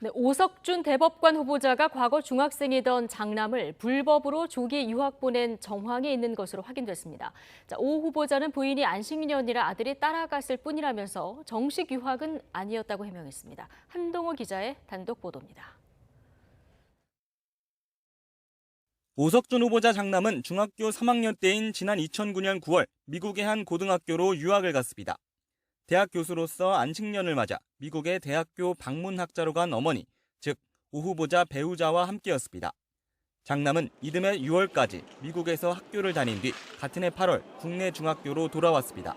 네, 오석준 대법관 후보자가 과거 중학생이던 장남을 불법으로 조기 유학 보낸 정황이 있는 것으로 확인됐습니다. 오 후보자는 부인이 안식년이라 아들이 따라갔을 뿐이라면서 정식 유학은 아니었다고 해명했습니다. 한동호 기자의 단독 보도입니다. 오석준 후보자 장남은 중학교 3학년 때인 지난 2009년 9월 미국의 한 고등학교로 유학을 갔습니다. 대학 교수로서 안식년을 맞아 미국의 대학교 방문학자로 간 어머니, 즉 오 후보자 배우자와 함께였습니다. 장남은 이듬해 6월까지 미국에서 학교를 다닌 뒤 같은 해 8월 국내 중학교로 돌아왔습니다.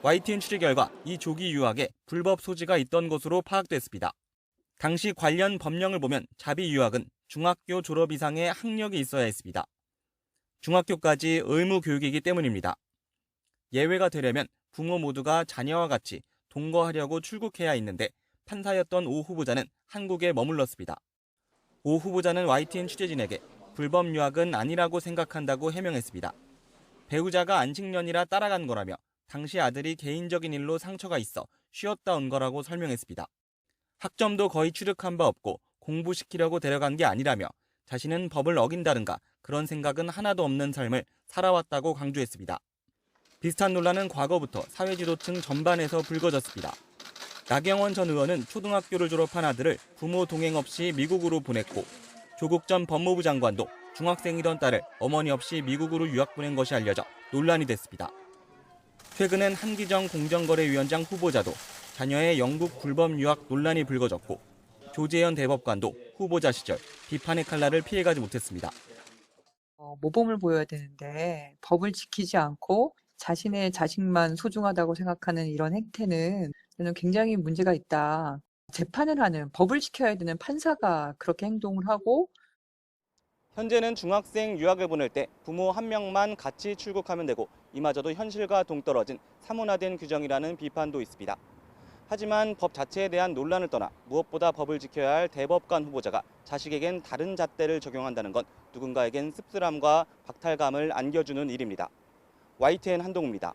YTN 취재 결과 이 조기 유학에 불법 소지가 있던 것으로 파악됐습니다. 당시 관련 법령을 보면 자비 유학은 중학교 졸업 이상의 학력이 있어야 했습니다. 중학교까지 의무 교육이기 때문입니다. 예외가 되려면 부모 모두가 자녀와 같이 동거하려고 출국해야 했는데 판사였던 오 후보자는 한국에 머물렀습니다. 오 후보자는 YTN 취재진에게 불법 유학은 아니라고 생각한다고 해명했습니다. 배우자가 안식년이라 따라간 거라며 당시 아들이 개인적인 일로 상처가 있어 쉬었다 온 거라고 설명했습니다. 학점도 거의 취득한 바 없고 공부시키려고 데려간 게 아니라며 자신은 법을 어긴다든가 그런 생각은 하나도 없는 삶을 살아왔다고 강조했습니다. 비슷한 논란은 과거부터 사회지도층 전반에서 불거졌습니다. 나경원 전 의원은 초등학교를 졸업한 아들을 부모 동행 없이 미국으로 보냈고 조국 전 법무부 장관도 중학생이던 딸을 어머니 없이 미국으로 유학 보낸 것이 알려져 논란이 됐습니다. 최근엔 한기정 공정거래위원장 후보자도 자녀의 영국 불법 유학 논란이 불거졌고 조재현 대법관도 후보자 시절 비판의 칼날을 피해가지 못했습니다. 모범을 보여야 되는데 법을 지키지 않고 자신의 자식만 소중하다고 생각하는 이런 행태는 저는 굉장히 문제가 있다. 재판을 하는 법을 지켜야 되는 판사가 그렇게 행동을 하고 현재는 중학생 유학을 보낼 때 부모 한 명만 같이 출국하면 되고 이마저도 현실과 동떨어진 사문화된 규정이라는 비판도 있습니다. 하지만 법 자체에 대한 논란을 떠나 무엇보다 법을 지켜야 할 대법관 후보자가 자식에겐 다른 잣대를 적용한다는 건 누군가에겐 씁쓸함과 박탈감을 안겨주는 일입니다. YTN 한동우입니다.